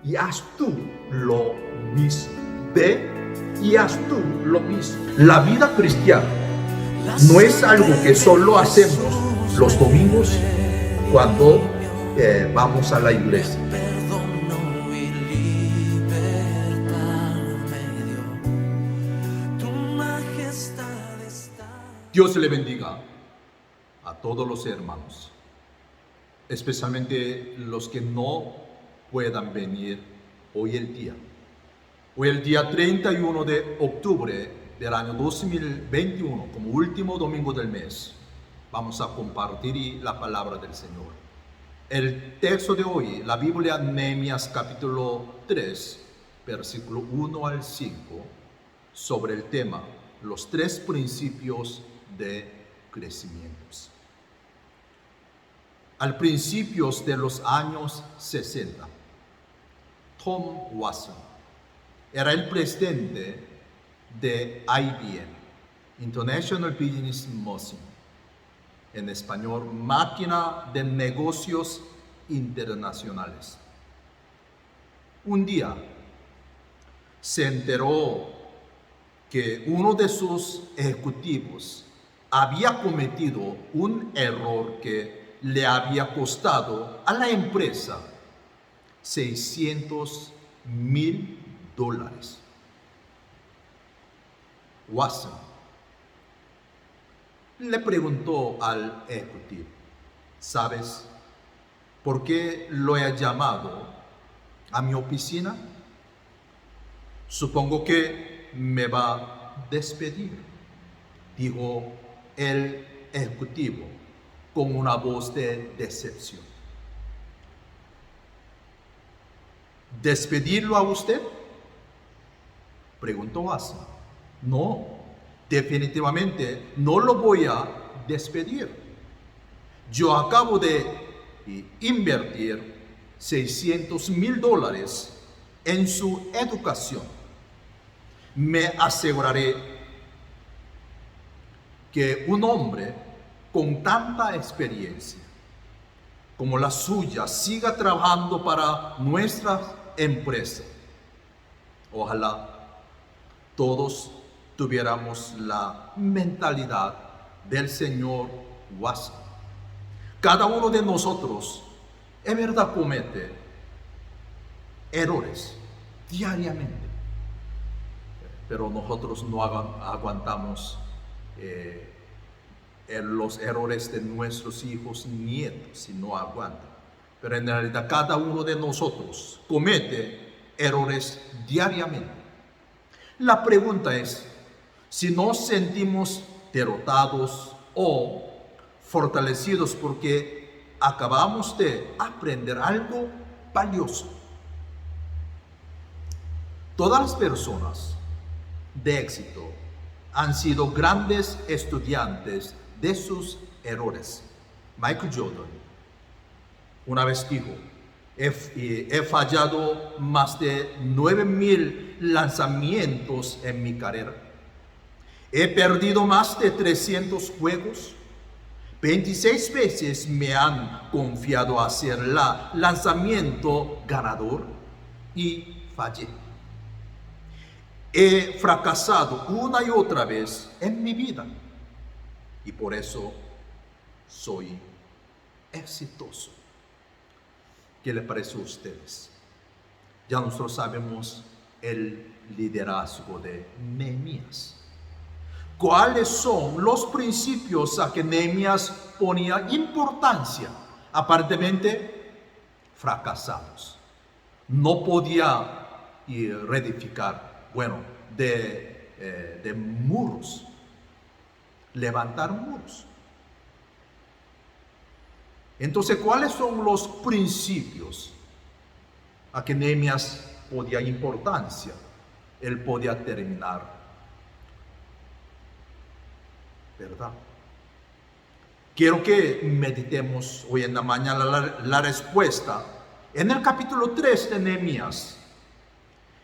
y haz tú lo mismo. Ve y haz tú lo mismo. La vida cristiana no es algo que solo hacemos los domingos cuando vamos a la iglesia. Dios le bendiga a todos los hermanos, especialmente los que no puedan venir hoy el día 31 de octubre del año 2021, como último domingo del mes. Vamos a compartir la palabra del Señor. El texto de hoy, la Biblia, Nehemías capítulo 3, versículo 1 al 5, sobre el tema, los 3 principios de crecimientos. Al principios de los años 60, Tom Watson era el presidente de IBM, International Business Machine, en español, Máquina de Negocios Internacionales. Un día se enteró que uno de sus ejecutivos había cometido un error que le había costado a la empresa $600,000. Watson le preguntó al ejecutivo: ¿sabes por qué lo he llamado a mi oficina? Supongo que me va a despedir, dijo el ejecutivo con una voz de decepción. ¿Despedirlo a usted?, preguntó Watson. No, definitivamente no lo voy a despedir. Yo acabo de invertir $600,000 en su educación. Me aseguraré que un hombre con tanta experiencia como la suya siga trabajando para nuestra empresa. Ojalá todos tuviéramos la mentalidad del señor Watson. Cada uno de nosotros, en verdad, comete errores diariamente, pero nosotros no aguantamos los errores de nuestros hijos, nietos, si no aguantan. Pero en realidad cada uno de nosotros comete errores diariamente. La pregunta es, si nos sentimos derrotados o fortalecidos porque acabamos de aprender algo valioso. Todas las personas de éxito han sido grandes estudiantes de sus errores. Michael Jordan una vez dijo: he fallado más de 9,000 lanzamientos en mi carrera. He perdido más de 300 juegos. 26 veces me han confiado a hacer el lanzamiento ganador y fallé. He fracasado una y otra vez en mi vida y por eso soy exitoso. ¿Qué le parece a ustedes? Ya nosotros sabemos el liderazgo de Nehemías. ¿Cuáles son los principios a que Nehemías ponía importancia? Aparentemente fracasados. No podía reedificar, de muros, levantar muros. Entonces, ¿cuáles son los principios a que Nehemías podía importancia? Él podía terminar, ¿verdad? Quiero que meditemos hoy en la mañana la respuesta en el capítulo 3 de Nehemías.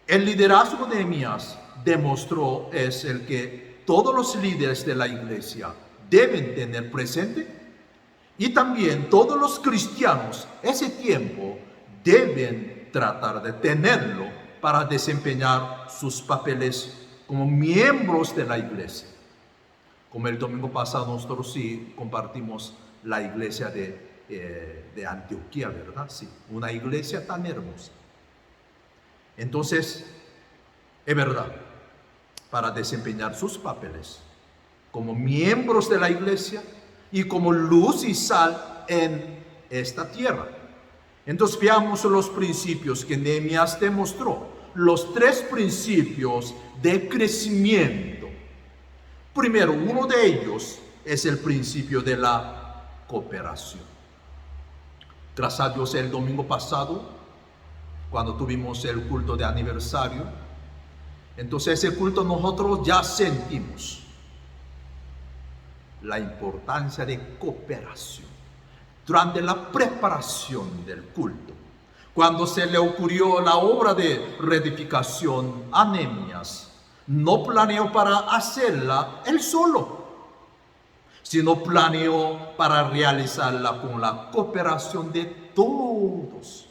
El liderazgo de Nehemías demostró es el que todos los líderes de la iglesia deben tener presente, y también todos los cristianos ese tiempo deben tratar de tenerlo para desempeñar sus papeles como miembros de la iglesia. Como el domingo pasado nosotros sí compartimos la iglesia de Antioquía, ¿verdad? Sí, una iglesia tan hermosa. Entonces, es verdad, para desempeñar sus papeles como miembros de la iglesia y como luz y sal en esta tierra. Entonces veamos los principios que Nehemías demostró, los 3 principios de crecimiento. Primero, uno de ellos es el principio de la cooperación. Gracias a Dios, el domingo pasado, cuando tuvimos el culto de aniversario, entonces ese culto nosotros ya sentimos la importancia de cooperación. Durante la preparación del culto, cuando se le ocurrió la obra de reedificación a Nehemías, no planeó para hacerla él solo, sino planeó para realizarla con la cooperación de todos.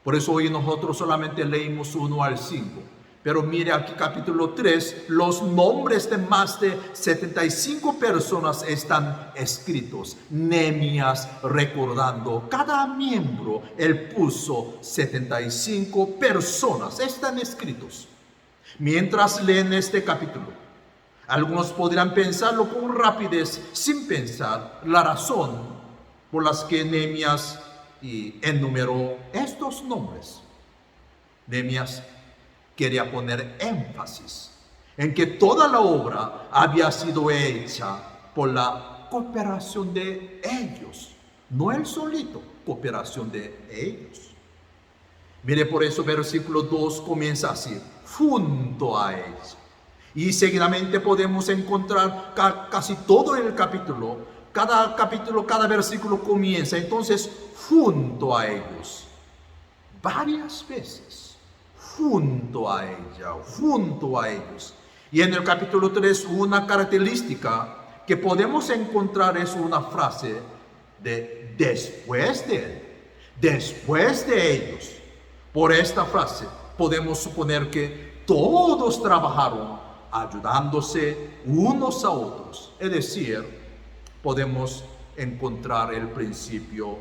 Por eso hoy nosotros solamente leímos 1 al 5. Pero mire aquí capítulo 3, los nombres de más de 75 personas están escritos. Nehemías recordando cada miembro, él puso 75 personas, están escritos. Mientras leen este capítulo, algunos podrían pensarlo con rapidez, sin pensar la razón por las que Nehemías enumeró estos nombres. Nehemías quería poner énfasis en que toda la obra había sido hecha por la cooperación de ellos, no él solito, cooperación de ellos. Mire, por eso versículo 2 comienza así, junto a ellos. Y seguidamente podemos encontrar casi todo el capítulo, cada versículo comienza, entonces, junto a ellos, varias veces. Junto a ella, junto a ellos. Y en el capítulo 3, una característica que podemos encontrar es una frase de después de él, después de ellos. Por esta frase podemos suponer que todos trabajaron ayudándose unos a otros. Es decir, podemos encontrar el principio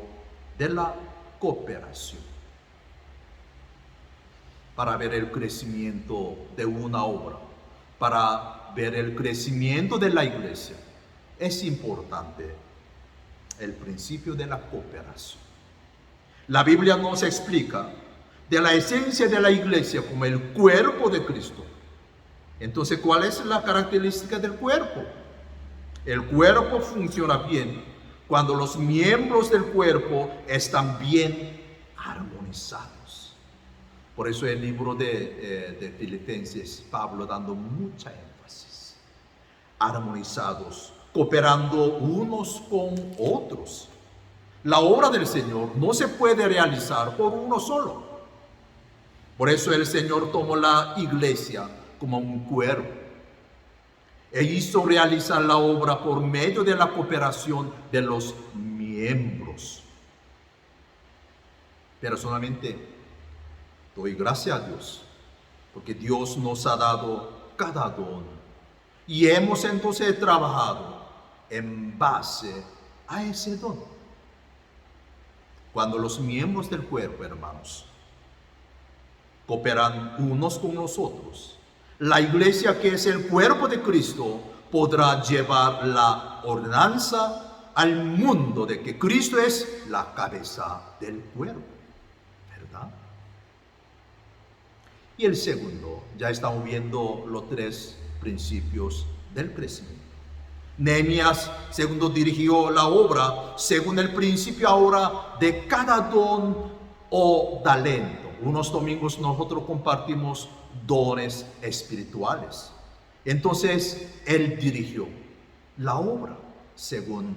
de la cooperación. Para ver el crecimiento de una obra, para ver el crecimiento de la iglesia, es importante el principio de la cooperación. La Biblia nos explica de la esencia de la iglesia como el cuerpo de Cristo. Entonces, ¿cuál es la característica del cuerpo? El cuerpo funciona bien cuando los miembros del cuerpo están bien armonizados. Por eso el libro de Filipenses, Pablo dando mucha énfasis. Armonizados, cooperando unos con otros. La obra del Señor no se puede realizar por uno solo. Por eso el Señor tomó la iglesia como un cuerpo. E hizo realizar la obra por medio de la cooperación de los miembros. Personalmente, doy gracias a Dios, porque Dios nos ha dado cada don. Y hemos entonces trabajado en base a ese don. Cuando los miembros del cuerpo, hermanos, cooperan unos con los otros, la iglesia, que es el cuerpo de Cristo, podrá llevar la ordenanza al mundo de que Cristo es la cabeza del cuerpo, ¿verdad? Y el segundo, ya estamos viendo los 3 principios del crecimiento. Nehemías, segundo, dirigió la obra según el principio ahora de cada don o talento. Unos domingos nosotros compartimos dones espirituales. Entonces, él dirigió la obra según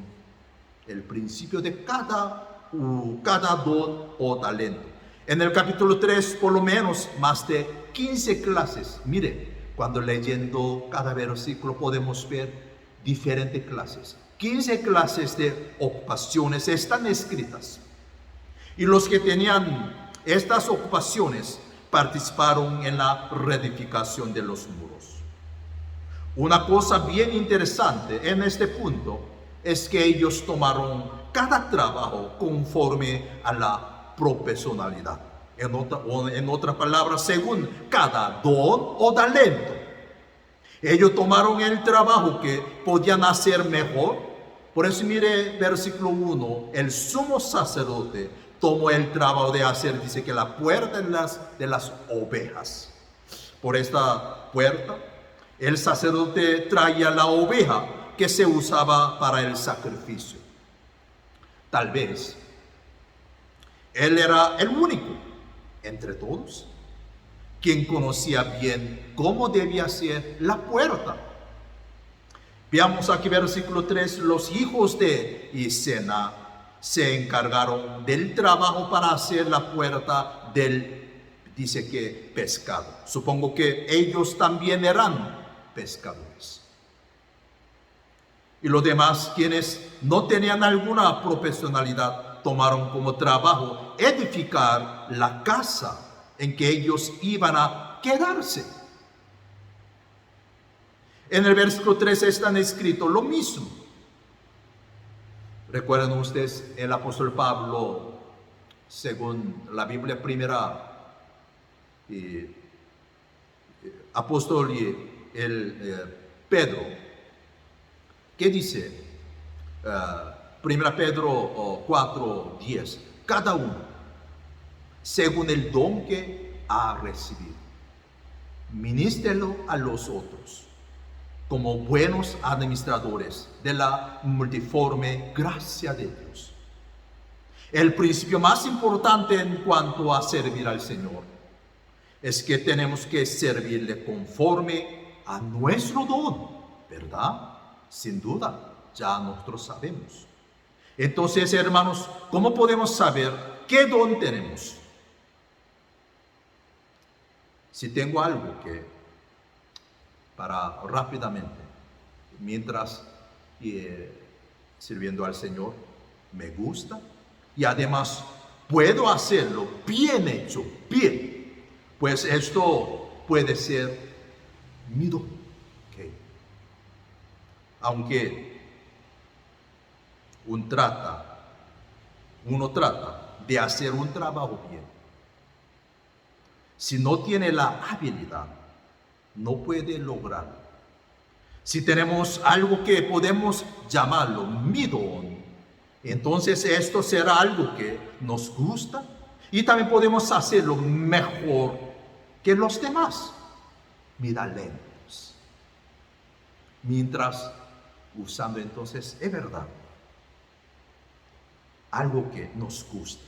el principio de cada don o talento. En el capítulo 3, por lo menos, más de 15 clases. Mire, cuando leyendo cada versículo podemos ver diferentes clases. 15 clases de ocupaciones están escritas. Y los que tenían estas ocupaciones participaron en la reedificación de los muros. Una cosa bien interesante en este punto es que ellos tomaron cada trabajo conforme a la profesionalidad. En otra palabra, según cada don o talento. Ellos tomaron el trabajo que podían hacer mejor. Por eso mire versículo 1, el sumo sacerdote tomó el trabajo de hacer, dice que la puerta de las ovejas. Por esta puerta, el sacerdote traía la oveja que se usaba para el sacrificio. Tal vez él era el único entre todos quien conocía bien cómo debía ser la puerta. Veamos aquí versículo 3, los hijos de Isena se encargaron del trabajo para hacer la puerta del, dice que pescado. Supongo que ellos también eran pescadores. Y los demás, quienes no tenían alguna profesionalidad, tomaron como trabajo edificar la casa en que ellos iban a quedarse. En el versículo 3 están escrito lo mismo. Recuerdan ustedes el apóstol Pablo, según la Biblia primera, apóstol y Pedro, ¿qué dice? Primera Pedro 4:10, cada uno según el don que ha recibido, ministrelo a los otros como buenos administradores de la multiforme gracia de Dios. El principio más importante en cuanto a servir al Señor es que tenemos que servirle conforme a nuestro don, ¿verdad? Sin duda, ya nosotros sabemos. Entonces, hermanos, ¿cómo podemos saber qué don tenemos? Si tengo algo que, para rápidamente, mientras sirviendo al Señor, me gusta y además puedo hacerlo bien hecho, bien, pues esto puede ser mi don. Okay. Aunque uno trata de hacer un trabajo bien, si no tiene la habilidad, no puede lograrlo. Si tenemos algo que podemos llamarlo mi don, entonces esto será algo que nos gusta y también podemos hacerlo mejor que los demás. Mira, lentos. Mientras usando entonces, es verdad, algo que nos gusta.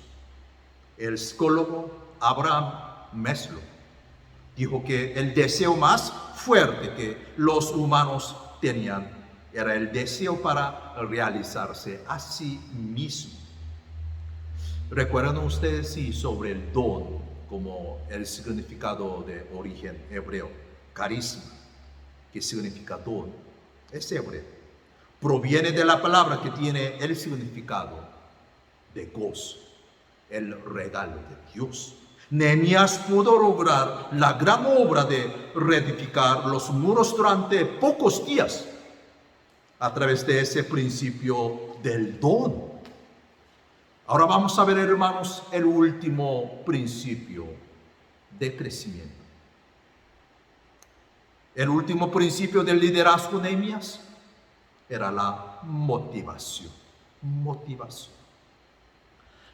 El psicólogo Abraham Maslow dijo que el deseo más fuerte que los humanos tenían era el deseo para realizarse a sí mismo. ¿Recuerdan ustedes sobre el don como el significado de origen hebreo? Carisma, que significa don, es hebreo. Proviene de la palabra que tiene el significado de gozo, el regalo de Dios. Nehemías pudo lograr la gran obra de reedificar los muros durante pocos días a través de ese principio del don. Ahora vamos a ver, hermanos, el último principio de crecimiento. El último principio del liderazgo de Nehemías era la motivación. Motivación.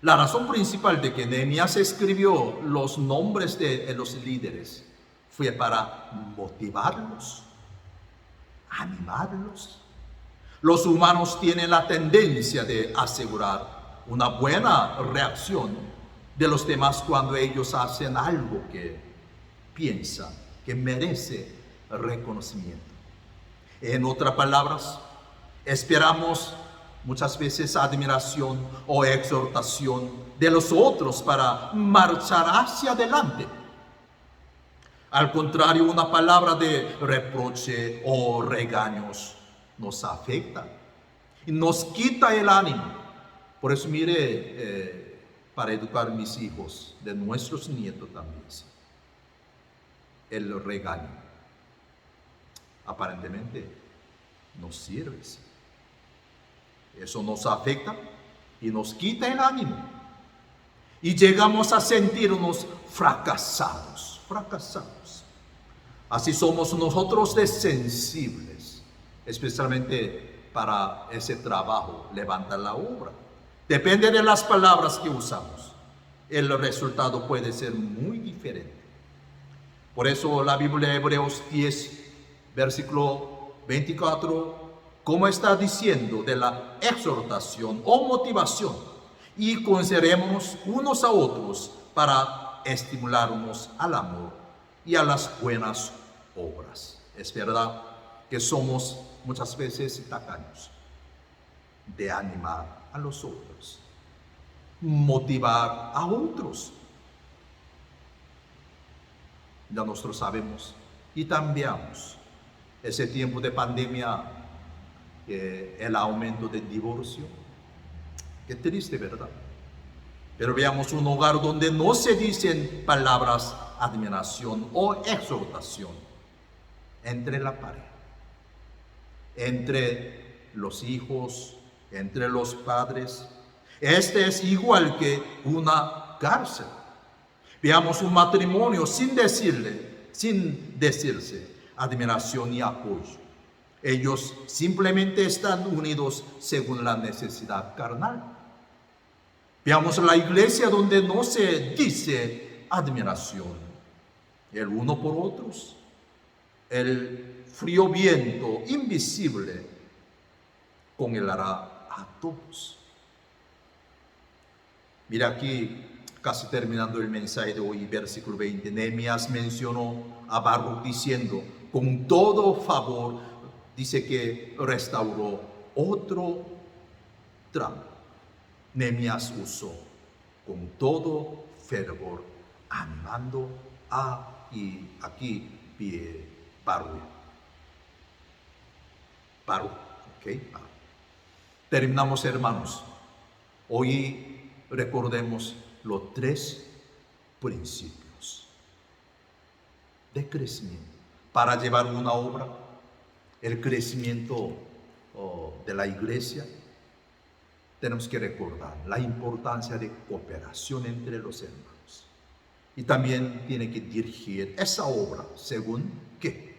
La razón principal de que Nehemías escribió los nombres de los líderes fue para motivarlos, animarlos. Los humanos tienen la tendencia de asegurar una buena reacción de los demás cuando ellos hacen algo que piensan que merece reconocimiento. En otras palabras, esperamos muchas veces admiración o exhortación de los otros para marchar hacia adelante. Al contrario, una palabra de reproche o regaños nos afecta y nos quita el ánimo. Por eso mire, para educar a mis hijos, de nuestros nietos también. Sí. El regaño aparentemente nos sirve. Sí. Eso nos afecta y nos quita el ánimo. Y llegamos a sentirnos fracasados. Así somos nosotros de sensibles, especialmente para ese trabajo, levantar la obra. Depende de las palabras que usamos. El resultado puede ser muy diferente. Por eso la Biblia de Hebreos 10, versículo 24, como está diciendo de la exhortación o motivación, y considerémonos unos a otros para estimularnos al amor y a las buenas obras. Es verdad que somos muchas veces tacaños de animar a los otros, motivar a otros. Ya nosotros sabemos y cambiamos ese tiempo de pandemia, el aumento del divorcio. Qué triste, ¿verdad? Pero veamos un hogar donde no se dicen palabras de admiración o exhortación entre la pareja, entre los hijos, entre los padres. Este es igual que una cárcel. Veamos un matrimonio sin decirse admiración y apoyo. Ellos simplemente están unidos según la necesidad carnal. Veamos la iglesia donde no se dice admiración, el uno por otros, el frío viento invisible congelará a todos. Mira aquí, casi terminando el mensaje de hoy, versículo 20, Nehemías mencionó a Baruch diciendo, con todo favor, dice que restauró otro tramo. Nehemías usó con todo fervor, animando y aquí Baruch. ¿Ok? Terminamos, hermanos. Hoy recordemos los 3 principios de crecimiento para llevar una obra, el crecimiento de la iglesia. Tenemos que recordar la importancia de cooperación entre los hermanos. Y también tiene que dirigir esa obra según ¿qué?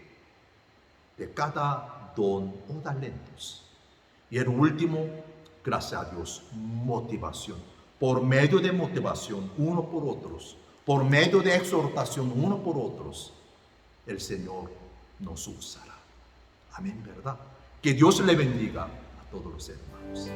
De cada don o talentos. Y el último, gracias a Dios, motivación. Por medio de motivación, uno por otros, por medio de exhortación, uno por otros, el Señor nos usará. Amén, ¿verdad? Que Dios le bendiga a todos los hermanos.